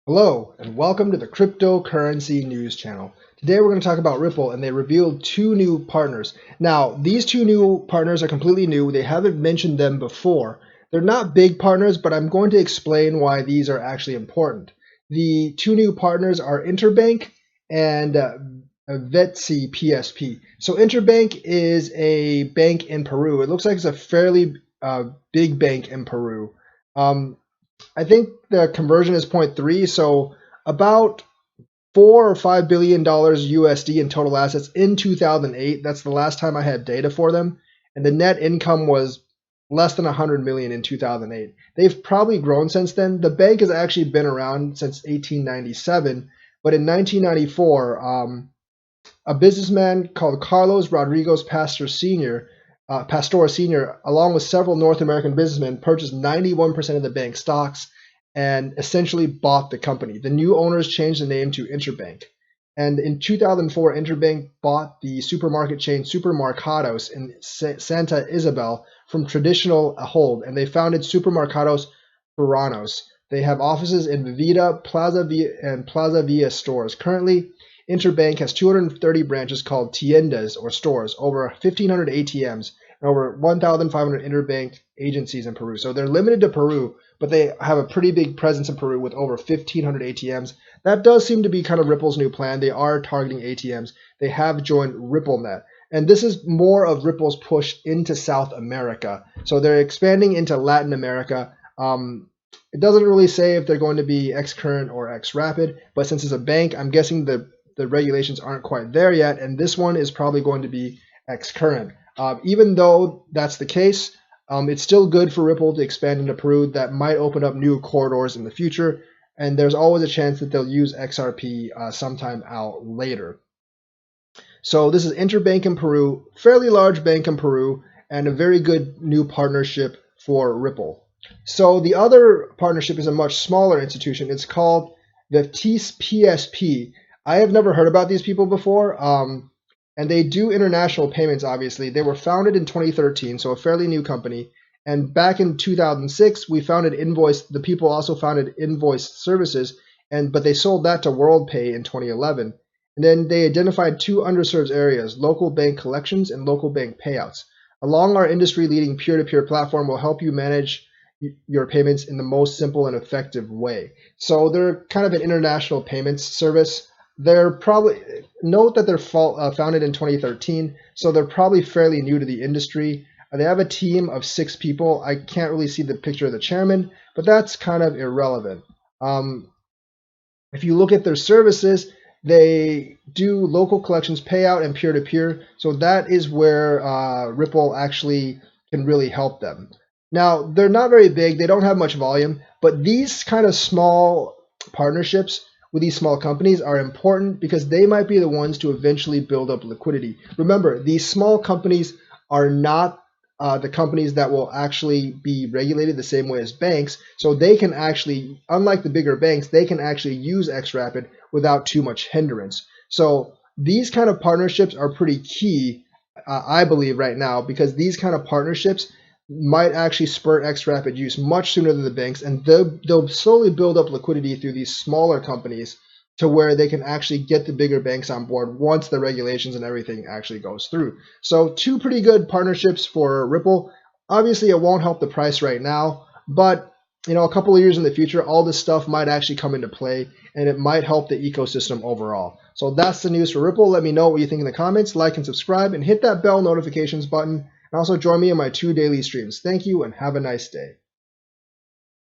Hello, and welcome to the Cryptocurrency News Channel. Today we're going to talk about Ripple, and they revealed two new partners. Now, these two new partners are completely new. They haven't mentioned them before. They're not big partners, but I'm going to explain why these are actually important. The two new partners are Interbank and TSPSP. So Interbank is a bank in Peru. It looks like it's a fairly big bank in Peru. I think the conversion is 0.3, so about $4 or $5 billion USD in total assets in 2008. That's the last time I had data for them, and the net income was less than 100 million in 2008. They've probably grown since then. The bank has actually been around since 1897, but in 1994, a businessman called Carlos Rodriguez Pastor Sr., along with several North American businessmen, purchased 91% of the bank's stocks and essentially bought the company. The new owners changed the name to Interbank. And in 2004, Interbank bought the supermarket chain Supermercados in Santa Isabel from Traditional Hold, and they founded Supermercados Peruanos. They have offices in Vivida, Plaza Via stores. Currently, Interbank has 230 branches called tiendas or stores, over 1,500 ATMs, and over 1,500 Interbank agencies in Peru. So they're limited to Peru, but they have a pretty big presence in Peru with over 1,500 ATMs. That does seem to be kind of Ripple's new plan. They are targeting ATMs. They have joined RippleNet. And this is more of Ripple's push into South America. So they're expanding into Latin America. It doesn't really say if they're going to be X-Current or X-Rapid, but since it's a bank, I'm guessing the regulations aren't quite there yet, and this one is probably going to be X-Current. Even though that's the case, it's still good for Ripple to expand into Peru. That might open up new corridors in the future, and there's always a chance that they'll use XRP sometime out later. So this is Interbank in Peru, fairly large bank in Peru, and a very good new partnership for Ripple. So the other partnership is a much smaller institution. It's called the TSPSP. I have never heard about these people before, and they do international payments, obviously. They were founded in 2013, so a fairly new company. And back in 2006, we founded Invoice. The people also founded Invoice Services, but they sold that to WorldPay in 2011. And then they identified two underserved areas, local bank collections and local bank payouts. Along our industry-leading peer-to-peer platform will help you manage your payments in the most simple and effective way. So they're kind of an international payments service. They're probably, note that they're founded in 2013, so they're probably fairly new to the industry. They have a team of 6 people. I can't really see the picture of the chairman, but that's kind of irrelevant. If you look at their services, they do local collections, payout, and peer-to-peer, so that is where Ripple actually can really help them. Now, they're not very big. They don't have much volume, but these kind of small partnerships with these small companies are important because they might be the ones to eventually build up liquidity. Remember, these small companies are not the companies that will actually be regulated the same way as banks, so they can actually, unlike the bigger banks, they can actually use XRapid without too much hindrance. So these kind of partnerships are pretty key, I believe, right now, because these kind of partnerships might actually spur XRapid use much sooner than the banks, and they'll slowly build up liquidity through these smaller companies to where they can actually get the bigger banks on board once the regulations and everything actually goes through. So two pretty good partnerships for Ripple. Obviously, it won't help the price right now, but a couple of years in the future, all this stuff might actually come into play, and it might help the ecosystem overall. So that's the news for Ripple. Let me know what you think in the comments. Like and subscribe, and hit that bell notifications button. And also join me in my 2 daily streams. Thank you and have a nice day.